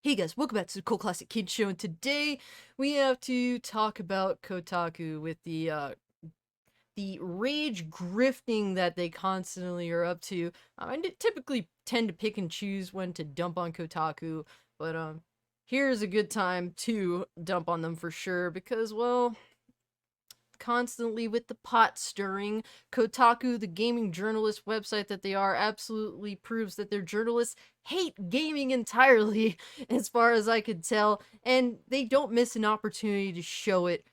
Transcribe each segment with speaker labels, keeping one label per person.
Speaker 1: Hey guys, welcome back to the Cool Classic Kid Show, and today we have to talk about Kotaku with the rage grifting that they constantly are up to. I typically tend to pick and choose when to dump on Kotaku, but here's a good time to dump on them for sure because, well, constantly with the pot stirring. Kotaku, the gaming journalist website that they are, absolutely proves that their journalists hate gaming entirely, as far as I could tell, and they don't miss an opportunity to show it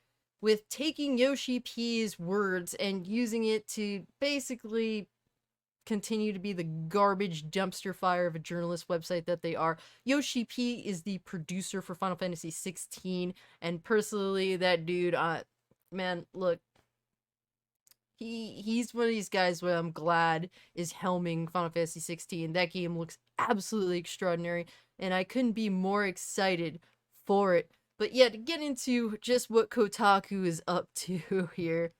Speaker 1: with taking Yoshi-P's words and using it to basically continue to be the garbage dumpster fire of a journalist website that they are. Yoshi-P is the producer for Final Fantasy 16, and personally, that dude, man, look, he's one of these guys where I'm glad is helming Final Fantasy 16. That game looks absolutely extraordinary, and I couldn't be more excited for it. But yeah, to get into just what Kotaku is up to here.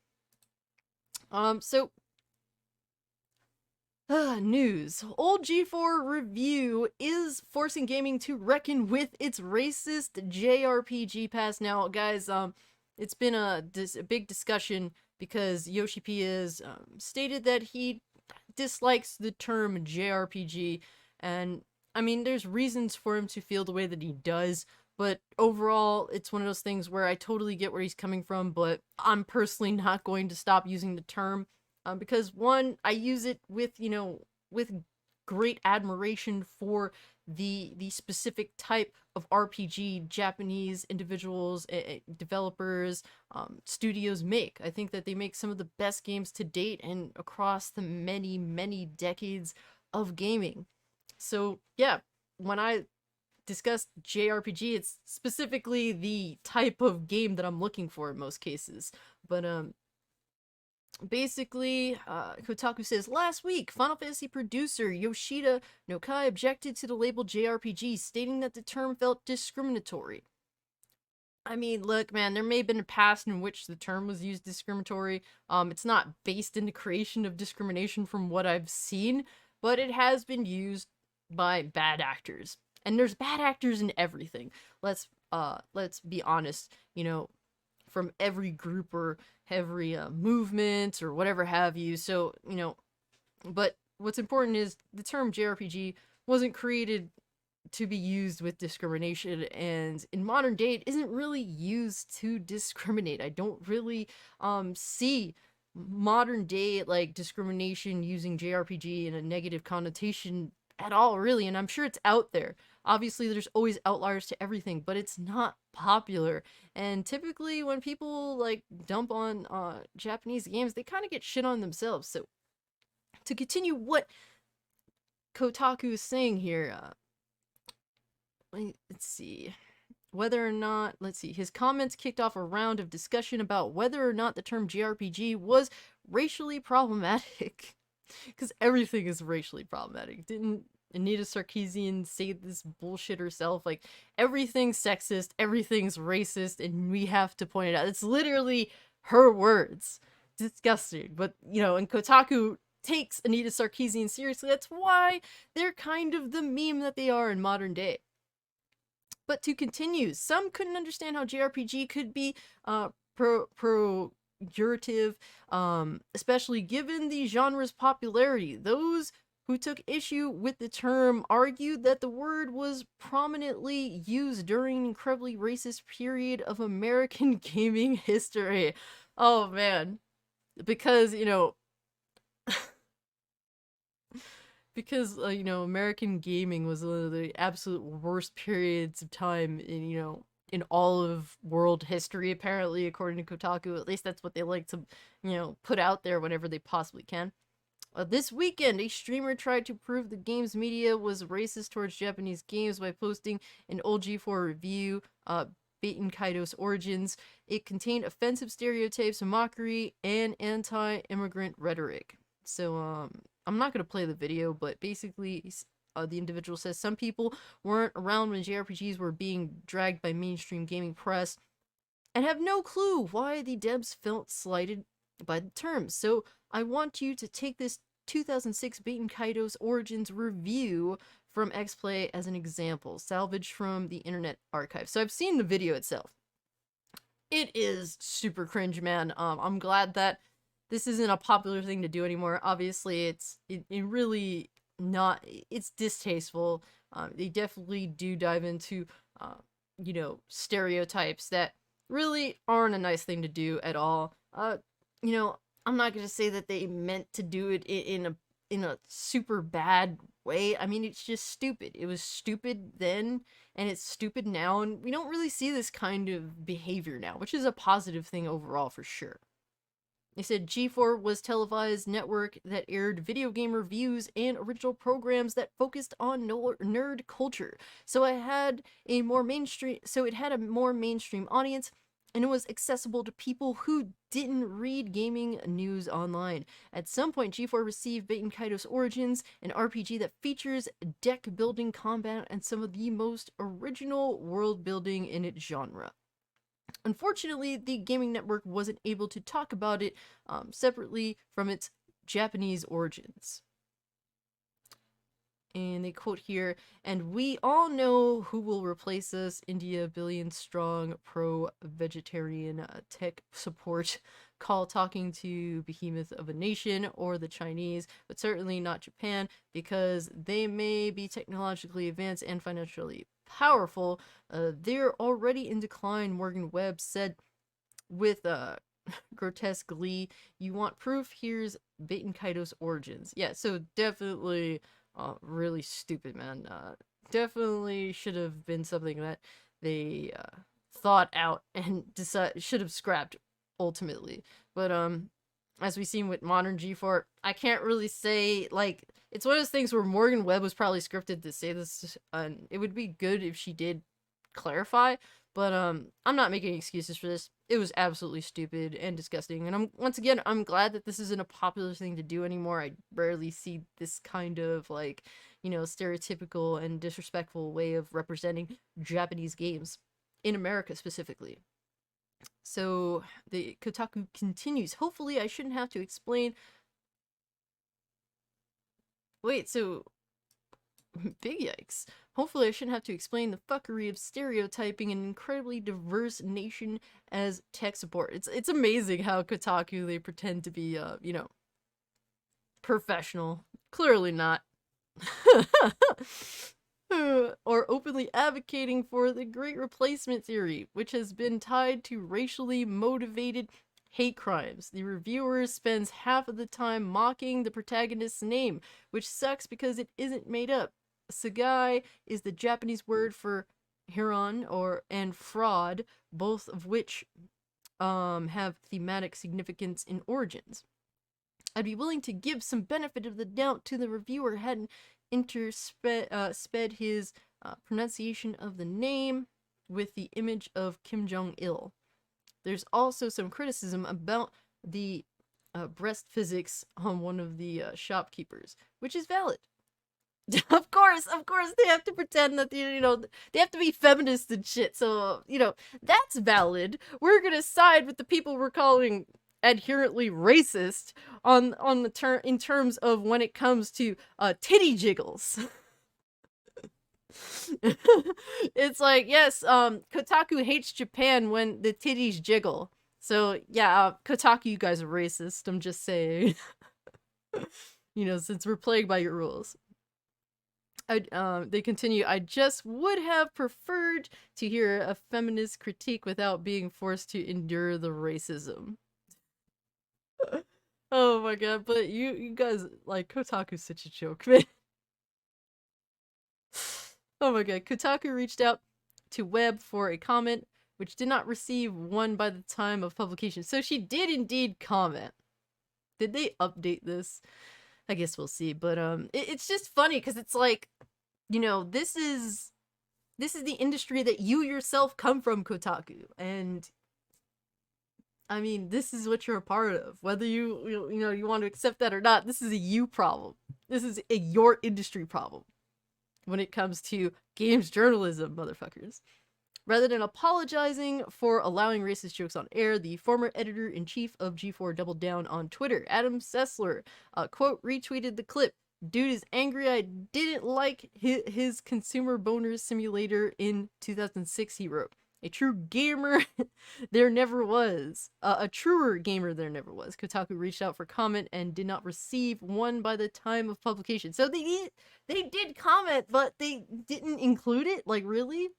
Speaker 1: So news. Old G4 review is forcing gaming to reckon with its racist JRPG past. Now, guys, it's been a big discussion because Yoshi-P has stated that he dislikes the term JRPG, and I mean, there's reasons for him to feel the way that he does, but overall, it's one of those things where I totally get where he's coming from, but I'm personally not going to stop using the term because one, I use it with with great admiration for the specific type of RPG Japanese individuals, developers, studios make. I think that they make some of the best games to date and across the many decades of gaming. So yeah, when I discuss JRPG, it's specifically the type of game that I'm looking for in most cases. But basically, Kotaku says, last week, Final Fantasy producer Yoshida Nokai objected to the label JRPG, stating that the term felt discriminatory. I mean, look, man, there may have been a past in which the term was used discriminatory. It's not based in the creation of discrimination from what I've seen, but it has been used by bad actors. And there's bad actors in everything. Let's be honest, from every group or every movement or whatever have you. So, but what's important is the term JRPG wasn't created to be used with discrimination, and in modern day it isn't really used to discriminate. I don't really see modern day like discrimination using JRPG in a negative connotation at all, really, and I'm sure it's out there. Obviously there's always outliers to everything, but it's not popular, and typically when people like dump on Japanese games, they kind of get shit on themselves. So to continue what Kotaku is saying here, let's see. Whether or not, let's see, his comments kicked off a round of discussion about whether or not the term JRPG was racially problematic. Because everything is racially problematic. Didn't Anita Sarkeesian say this bullshit herself? Like, everything's sexist, everything's racist, and we have to point it out. It's literally her words. Disgusting. But, and Kotaku takes Anita Sarkeesian seriously. That's why they're kind of the meme that they are in modern day. But to continue, some couldn't understand how JRPG could be pejorative, especially given the genre's popularity. Those who took issue with the term argued that the word was prominently used during an incredibly racist period of American gaming history. Oh man. Because, because American gaming was one of the absolute worst periods of time in all of world history, apparently, according to Kotaku. At least that's what they like to put out there whenever they possibly can. This weekend, a streamer tried to prove the game's media was racist towards Japanese games by posting an old G4 review, Baten Kaido's Origins. It contained offensive stereotypes, mockery, and anti-immigrant rhetoric. So, I'm not going to play the video, but basically, the individual says some people weren't around when JRPGs were being dragged by mainstream gaming press and have no clue why the devs felt slighted by the term. So I want you to take this 2006 Baten Kaido's Origins review from xplay as an example, salvaged from the Internet Archive. So I've seen the video itself. It is super cringe, man. I'm glad that this isn't a popular thing to do anymore. Obviously, it really not. It's distasteful. They definitely do dive into, stereotypes that really aren't a nice thing to do at all. I'm not gonna say that they meant to do it in a super bad way. I mean, it's just stupid. It was stupid then, and it's stupid now, and we don't really see this kind of behavior now, which is a positive thing overall for sure. They said G4 was televised network that aired video game reviews and original programs that focused on nerd culture. So it had a more mainstream audience, and it was accessible to people who didn't read gaming news online. At some point, G4 received Baten Kaitos Origins, an RPG that features deck building combat and some of the most original world building in its genre. Unfortunately, the gaming network wasn't able to talk about it separately from its Japanese origins. And they quote here, "And we all know who will replace us, India billion-strong pro-vegetarian tech support call talking to behemoth of a nation, or the Chinese, but certainly not Japan, because they may be technologically advanced and financially powerful. They're already in decline," Morgan Webb said with grotesque glee. "You want proof? Here's Baten Kaitos Origins." Yeah, so definitely really stupid, man. Definitely should have been something that they thought out and should have scrapped ultimately. But as we've seen with modern G4, I can't really say, like, it's one of those things where Morgan Webb was probably scripted to say this, and it would be good if she did clarify, but I'm not making excuses for this. It was absolutely stupid and disgusting, and I'm glad that this isn't a popular thing to do anymore. I rarely see this kind of, like, stereotypical and disrespectful way of representing Japanese games in America specifically. So the Kotaku continues, "Hopefully I shouldn't have to explain." Wait, so big yikes. "Hopefully I shouldn't have to explain the fuckery of stereotyping an incredibly diverse nation as tech support." It's amazing how Kotaku, they pretend to be professional. Clearly not. Or openly advocating for the Great Replacement theory, which has been tied to racially motivated hate crimes. The reviewer spends half of the time mocking the protagonist's name, which sucks because it isn't made up. Sagai is the Japanese word for Hiron and fraud, both of which have thematic significance in Origins. I'd be willing to give some benefit of the doubt to the reviewer hadn't sped his pronunciation of the name with the image of Kim Jong-il. There's also some criticism about the breast physics on one of the shopkeepers, which is valid. Of course, they have to pretend that, they have to be feminist and shit, so, that's valid. We're gonna side with the people we're calling adherently racist on the in terms of when it comes to titty jiggles. It's like, yes, Kotaku hates Japan when the titties jiggle. So yeah, Kotaku, you guys are racist. I'm just saying. Since we're playing by your rules. They continue, "I just would have preferred to hear a feminist critique without being forced to endure the racism." Oh my god, but you guys, like, Kotaku's such a joke, man. Oh my god, Kotaku reached out to Webb for a comment, which did not receive one by the time of publication. So she did indeed comment. Did they update this? I guess we'll see, but it's just funny because it's like, this is the industry that you yourself come from, Kotaku, and I mean, this is what you're a part of. Whether you want to accept that or not, this is a you problem. This is your industry problem when it comes to games journalism, motherfuckers. Rather than apologizing for allowing racist jokes on air, the former editor-in-chief of G4 doubled down on Twitter. Adam Sessler, quote, retweeted the clip. Dude is angry I didn't like his consumer boner simulator in 2006, he wrote. A true gamer there never was. A truer gamer there never was. Kotaku reached out for comment and did not receive one by the time of publication. So they did comment, but they didn't include it? Like, really?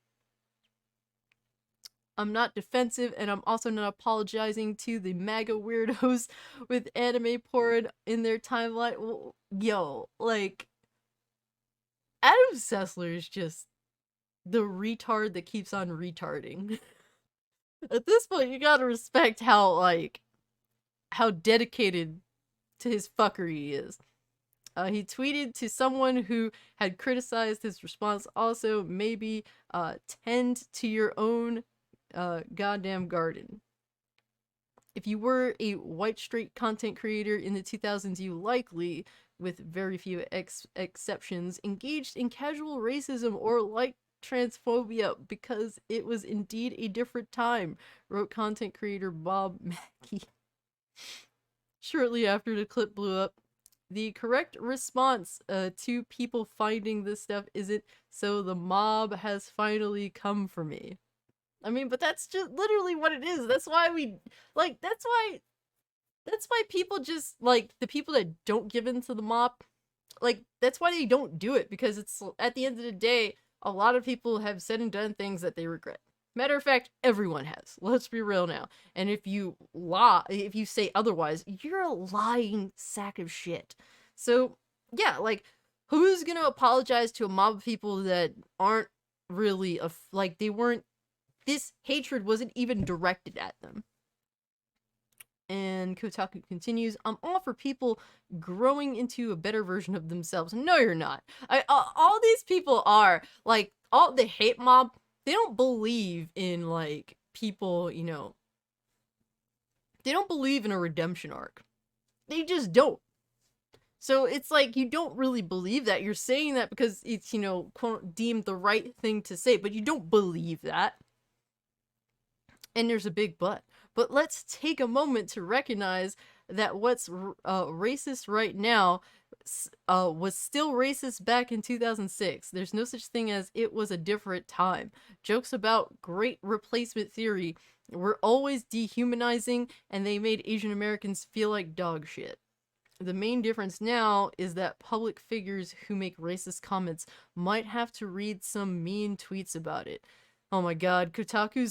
Speaker 1: I'm not defensive, and I'm also not apologizing to the MAGA weirdos with anime porn in their timeline. Yo, like, Adam Sessler is just the retard that keeps on retarding. At this point, you gotta respect how dedicated to his fuckery he is. He tweeted to someone who had criticized his response, also, maybe tend to your own goddamn garden. If you were a white straight content creator in the 2000s, you likely, with very few exceptions, engaged in casual racism or liked transphobia because it was indeed a different time, wrote content creator Bob Mackey. Shortly after the clip blew up, the correct response to people finding this stuff isn't, so the mob has finally come for me. I mean, but that's just literally what it is. That's why we, like, that's why people just, like, the people that don't give in to the mob, like, that's why they don't do it, because it's, at the end of the day, a lot of people have said and done things that they regret. Matter of fact, everyone has. Let's be real now. And if you lie, if you say otherwise, you're a lying sack of shit. So, yeah, like, who's gonna apologize to a mob of people that aren't really, like, they weren't, this hatred wasn't even directed at them. And Kotaku continues, I'm all for people growing into a better version of themselves. No, you're not. All these people are, like, all the hate mob, they don't believe in, like, people, you know, they don't believe in a redemption arc. They just don't. So it's like, you don't really believe that. You're saying that because it's, you know, quote, deemed the right thing to say, but you don't believe that. And there's a big but. But let's take a moment to recognize that what's racist right now was still racist back in 2006. There's no such thing as it was a different time. Jokes about great replacement theory were always dehumanizing, and they made Asian Americans feel like dog shit. The main difference now is that public figures who make racist comments might have to read some mean tweets about it. Oh my god, Kotaku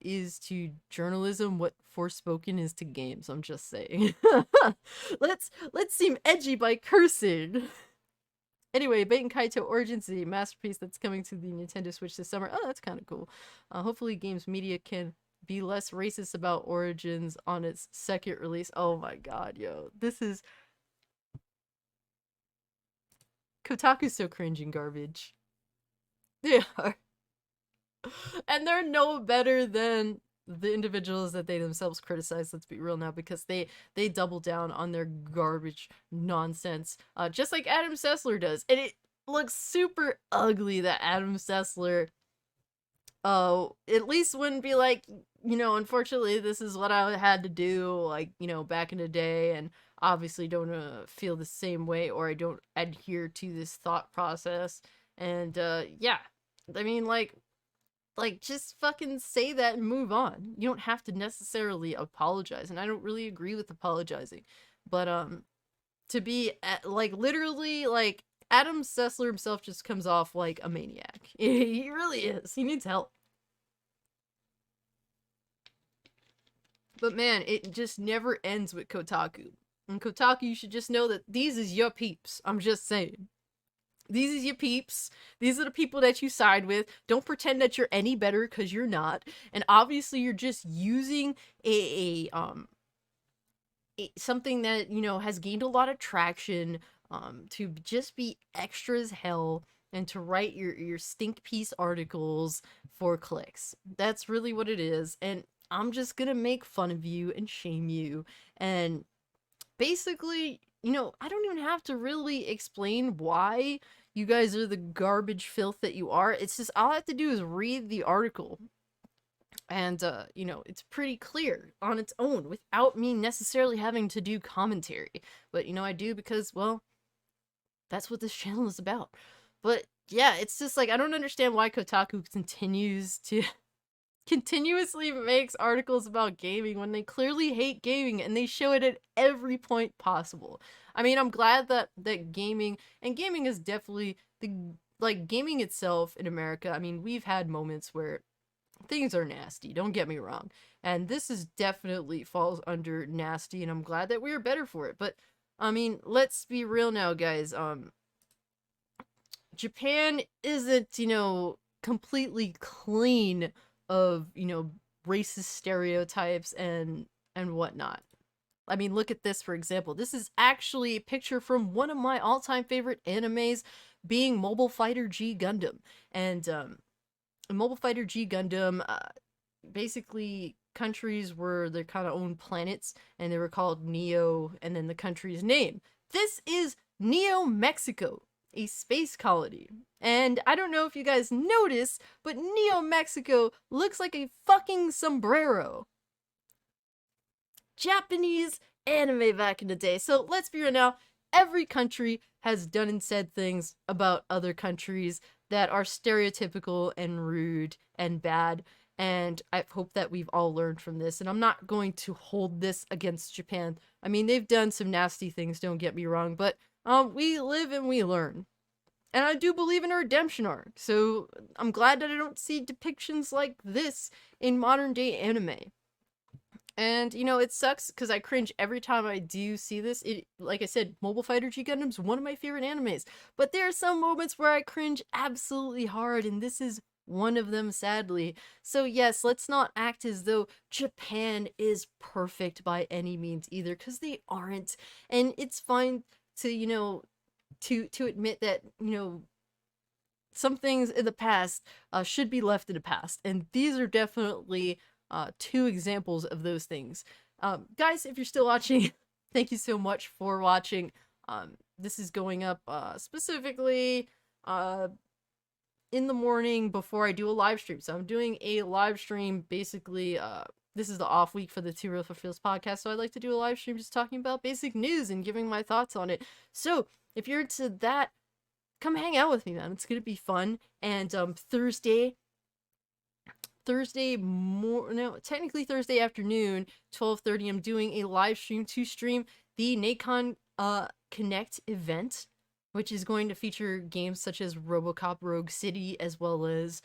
Speaker 1: is to journalism what Forspoken is to games, I'm just saying. Let's seem edgy by cursing. Anyway, Baten Kaito Origins is a masterpiece that's coming to the Nintendo Switch this summer. Oh, that's kind of cool. Hopefully games media can be less racist about Origins on its second release. Oh my god, yo. This is... Kotaku's so cringing garbage. They are. And they're no better than the individuals that they themselves criticize, let's be real now, because they double down on their garbage nonsense, just like Adam Sessler does. And it looks super ugly that Adam Sessler at least wouldn't be like, you know, unfortunately this is what I had to do, like, you know, back in the day, and obviously don't feel the same way, or I don't adhere to this thought process. And yeah, I mean, like, just fucking say that and move on. You don't have to necessarily apologize, and I don't really agree with apologizing. But, to be, like, literally, like, Adam Sessler himself just comes off like a maniac. He really is. He needs help. But man, it just never ends with Kotaku. And Kotaku, you should just know that these is your peeps. I'm just saying. These is your peeps. These are the people that you side with. Don't pretend that you're any better, because you're not. And obviously you're just using something that, you know, has gained a lot of traction to just be extra as hell and to write your stink piece articles for clicks. That's really what it is. And I'm just gonna make fun of you and shame you. And basically, you know, I don't even have to really explain why you guys are the garbage filth that you are. It's just, all I have to do is read the article. And, you know, it's pretty clear on its own without me necessarily having to do commentary. But, you know, I do because, well, that's what this channel is about. But, yeah, it's just like, I don't understand why Kotaku continues to continuously makes articles about gaming when they clearly hate gaming and they show it at every point possible. I mean, I'm glad that gaming is definitely like gaming itself in America. I mean, we've had moments where things are nasty, don't get me wrong. And this is definitely falls under nasty and I'm glad that we are better for it. But I mean, let's be real now, guys. Japan isn't, you know, completely clean of, you know, racist stereotypes and whatnot. I mean, look at this, for example. This is actually a picture from one of my all-time favorite animes, being Mobile Fighter G Gundam. And Mobile Fighter G Gundam, basically countries were their kind of own planets, and they were called Neo, and then the country's name. This is Neo Mexico, a space colony. And I don't know if you guys notice, but Neo Mexico looks like a fucking sombrero. Japanese anime back in the day. So let's be real now, every country has done and said things about other countries that are stereotypical and rude and bad. And I hope that we've all learned from this. And I'm not going to hold this against Japan. I mean, they've done some nasty things, don't get me wrong, but we live and we learn. And I do believe in a redemption arc, so I'm glad that I don't see depictions like this in modern day anime. And, you know, it sucks because I cringe every time I do see this. It, like I said, Mobile Fighter G Gundam's one of my favorite animes. But there are some moments where I cringe absolutely hard, and this is one of them, sadly. So yes, let's not act as though Japan is perfect by any means either, because they aren't. And it's fine to, you know, to admit that, you know, some things in the past should be left in the past. And these are definitely two examples of those things. Guys, if you're still watching, thank you so much for watching. This is going up specifically in the morning before I do a live stream. So I'm doing a live stream basically. This is the off week for the Two Real for Feels podcast, so I'd like to do a live stream just talking about basic news and giving my thoughts on it. So if you're into that, come hang out with me, man. It's gonna be fun. And Thursday technically Thursday afternoon, 12:30, I'm doing a live stream to stream the Nacon Connect event, which is going to feature games such as RoboCop Rogue City as well as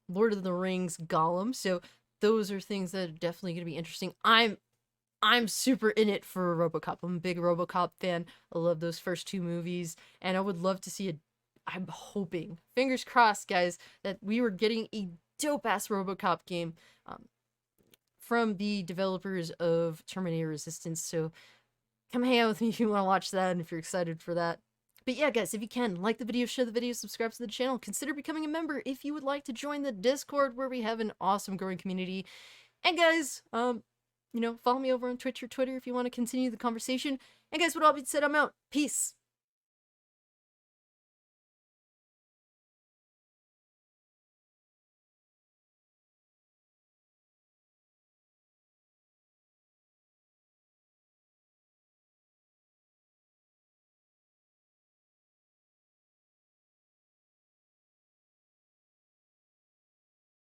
Speaker 1: Lord of the Rings Gollum. So those are things that are definitely going to be interesting. I'm super in it for RoboCop. I'm a big RoboCop fan. I love those first two movies, and I would love to see I'm hoping, fingers crossed, guys, that we were getting a dope-ass RoboCop game from the developers of Terminator Resistance. So come hang out with me if you want to watch that and if you're excited for that. But yeah, guys, if you can, like the video, share the video, subscribe to the channel, consider becoming a member if you would like to join the Discord, where we have an awesome growing community. And guys, you know, follow me over on Twitch or Twitter if you want to continue the conversation. And guys, with all being said, I'm out. Peace.